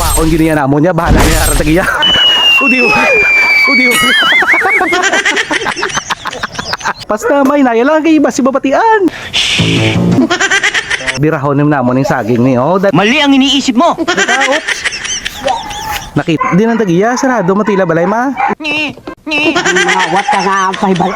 Wakon gini yan amo niya, bahala niya aratagiya. Udiw. Udiw. Basta may naya lang kay iba si babatian. Birahon namon ng saging ni oh. Mali ang iniisip mo. Oops. Nakita din ang tagiya, sarado matila balay ma. Mga wat ka nga ang pahibal.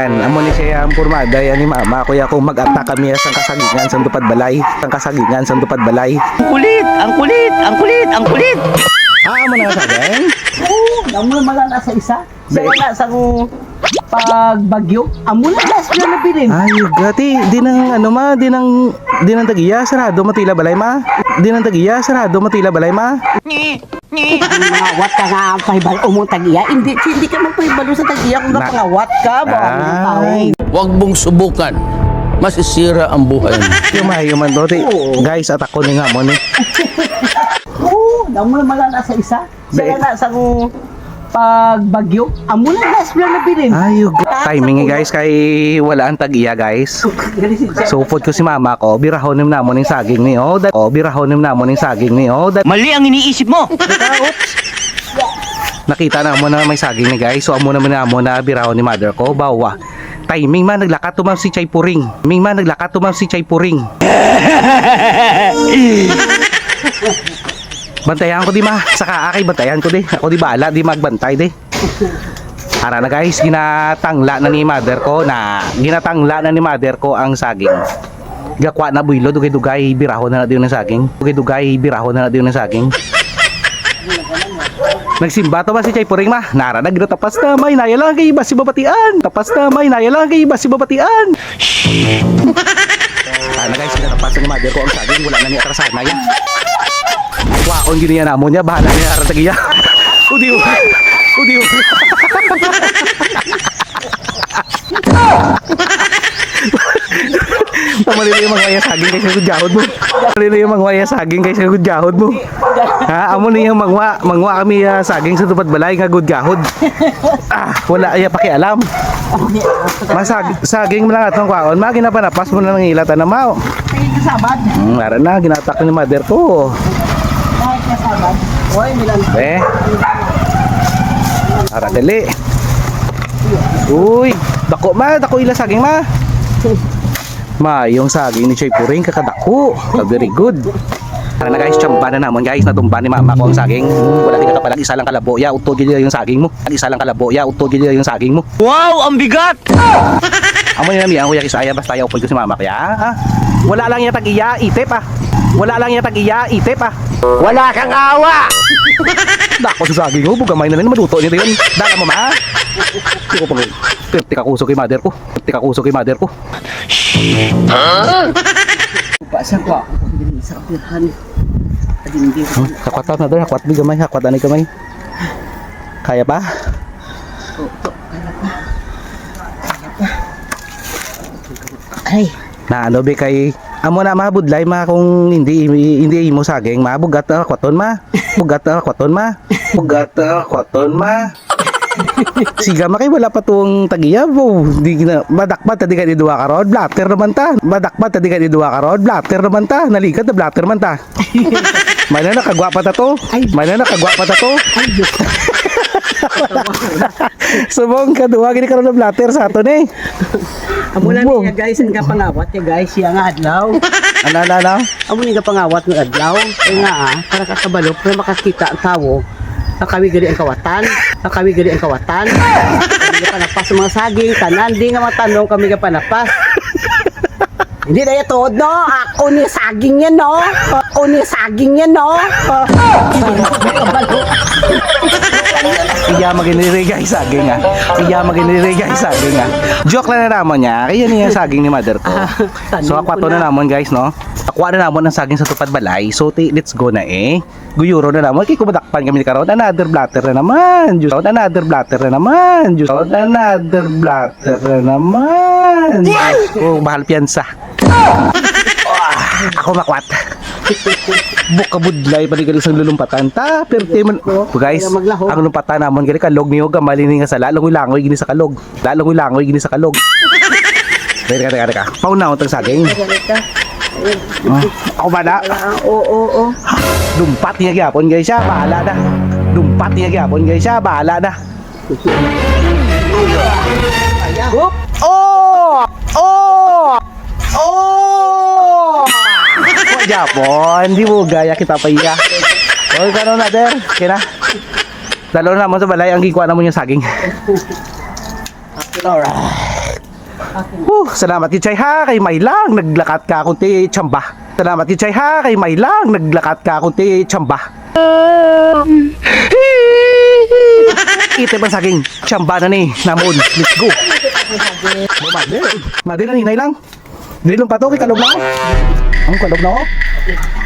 Amo ni siya ang pormada yan ni mama kuya kung mag-attack kami sa kasagingan sa tupad balay, ang kasagingan sa tupad balay. Ang kulit, ang kulit, ang kulit, ang kulit. Amo na saging. Oo, amo na malala sa isa. Sa wala sa pagbagyo. Amo na gas na nabilin. Ay, gati, di nang ano ma, di nang tagiya, sarado matila balay ma. Di nang tagiya, sarado matila balay ma. Mga wat ka nga ang pahibal. Umong tagiya. Hindi ka magpahibalo sa tagiya kung napangawat ka. Ay, Huwag mong subukan. Masisira ang buhay mo. yuman to. Guys, attack ko ni nga mo ni. Oo, amo na malala sa isa. Sa wala sa pagbagyo. Amo na gas na nabilin. Ay, timing guys kay wala ang tagiya guys. Supod ko si mama ko, birahon namon ng saging ni oh. Birahon namon ng saging ni oh. Mali ang iniisip mo. Oops. Nakita na mo na may saging ni guys. So amo naman na mo na birahon ni mother ko. Bawa. Timing man naglakat tumam si Chay Puring. Ming man naglakat tumam si Chay Puring. Bantayan ko di ma. Saka akay bantayan ko di. Ako di bala di magbantay di. Ara na guys, ginatangla na ni mother ko ang saging. Gakwa na buylo dugay-dugay birahon na diyon ng saging. Dugay-dugay birahon na diyon ng saging. Nagsimba to ba si Chay Puring ma? Nara na ginatapas na may naya lang kay iba si babatian. Tapas na may naya lang kay iba si babatian. Ana guys, ginatapas ni mother ko ang saging, wala na ni atrasan na yan. Wakon gini yan amo niya, bahala niya aratagiya. Udiw. Udiw. Pamalino yung mga waya saging kaysa gudjahod mo. Pamalino yung mga waya saging kaysa gudjahod mo. Ha, amo ni yung mangwa kami saging sa tupad balay nga gudjahod. Wala ay pakialam. Saging mo lang atong kwaon, ginapanapas mo na ng ilatan na mao. Kasabad. Nara na ginatak ni mother ko. Kasabad. Oy, milan. Ara dali. Uy, dako ila saging ma. Yung saging ni Chay Puring kakadako. Very good. Ara na guys, tsamba na namon guys, natumba ni mama ko ang saging. Wala kita ka pala isa lang kalabo ya, utod gid yung saging mo. Isa lang kalabo ya, utod gid yung saging mo. Wow, ang bigat. Amo ni nami ang kuya kisaya basta yaw ko si mama kaya. Wala lang ya tagiya, itep ah. Wala lang ya tagiya, itep ah. Wala kang awa. Dako sa saging mo, bugamay na rin maluto nito yun. Dala mo ma. Tiko pang tika kuso kay mother ko. Tika kuso kay mother ko. Pasa ko. Hindi sa kapirhan. Hindi. Hakwat na doon, hakwat mi gamay, hakwat ani gamay. Kaya pa? Ay. Na ano be kay amo na mabudlay ma kung hindi mo saging mabugat kwaton ma. Bugat kwaton ma. Bugat kwaton ma. Siga ma kay wala pa tuong tagiya bo. Di na madakpat tadi ka di duwa ka rod, blatter naman ta. Madakpat tadi ka di duwa ka rod, blatter naman ta. Nalikat na blatter man ta. May na nakagwapa ta to. May na nakagwapa ta to. Subong kaduwa gini karon na blatter sa aton eh. Amo lang niya guys, ang kapangawat ya guys, siya nga adlaw. Ano? Amo ni kapangawat ng adlaw. Kaya nga para kakabalo, para makakita ang tawo. Kakawi gali ang kawatan. Kami panapas sa mga saging, tanan, di nga matanong kami panapas. Hindi na ito, no? Ako ni saging yan, no? Ako ni saging yan, no? Kaya maginirigay saging nga. Kaya maginirigay saging nga. Joke lang na naman niya. Kaya niya yung saging ni mother ko. So akwato na naman guys no. Akuha na naman ang saging sa tupad balay. So let's go na eh. Guyuro na naman. Kaya kumadakpan kami ni karon. Another blatter na naman. Diyos. Another blatter na naman. Diyos. Another blatter na naman. Oh, mahal piyansa. Ako makwat. Buka budlay panigali sang lulumpatan ta perte man guys ang lumpatan namon gali kalog niyo gamali ni nga sala langoy gini sa kalog langoy gini sa kalog teka paunaw tag saging ako ba na Oo. lumpat niya gyapon guys siya bahala na lumpat niya gyapon guys siya bahala na Hup! Oh! Kung Japon, di mo gaya kita pa iya. Okay, kano na, der? Okay na. Dalo na naman sa balay, ang gikuha naman yung saging. Alright. Salamat Kichay ha, kay may lang, naglakat ka kunti tsamba. Salamat Kichay ha, kay may lang, naglakat ka kunti tsamba. Ite ba saging? Tsamba na ni, namon. Let's go. Madi na, hinay lang. Hindi lang pato, kay kalog na ako. Ang kalog na ako.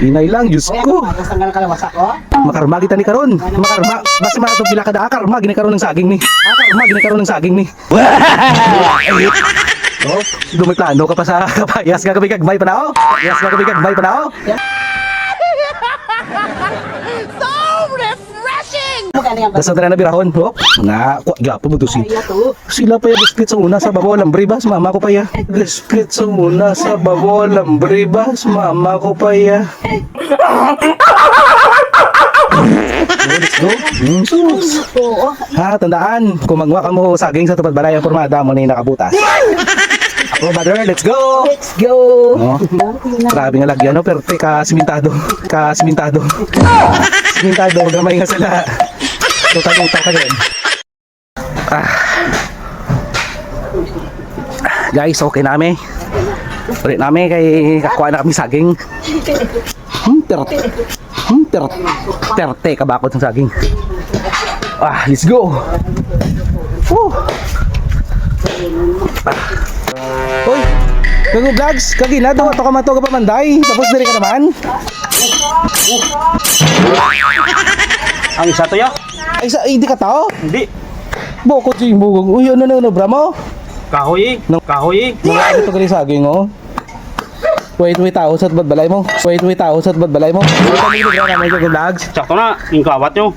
Hinay lang, Diyos ko. Basta nga nakalawasak ko. Makarma kita ni karon. Makarma. Basta mga itong pila kada karma gini karon ng saging ni. Karma gini karon ng saging ni. Oh, dumiklano ka pa sa kapayas nga kami kagmay pa na ako. Yes nga kami kagmay pa na ako. Basta tara na birahon. Oh, nga, gapo mo to si. Sila pa yung biscuit sa una sa babaw ng bribas, mama ko pa ya. Biscuit sa una sa babaw ng bribas, mama ko pa ya. Let's go. Sus. Ha, tandaan, kung magwa ka mo saging sa tupad balay ang formada mo na yung nakabutas. Ako, brother, let's go. Let's go. Oh, grabe nga lagyan, no? Pero kasimintado. Kasimintado. Simintado, gamay nga sila. Tutang-utang ka yan. Guys, okay namin. Ulit namin kay kakuha na kami saging. Terte kabakot ng saging. Let's go. Hoy, kago vlogs, kagina daw ato ka matoga pa manday. Tapos diri ka naman. Ang isa to ya? Ay, hindi ka tao? Hindi. Bokot si bugong. Uy, ano, bramo? Kahoy. Kahoy. Mga ito kali saging, oh. Wait, tao sa tubad balay mo. Wait, tao sa tubad balay mo. Wait, kami naman kago vlogs. Sakto na. Ingkawat nyo.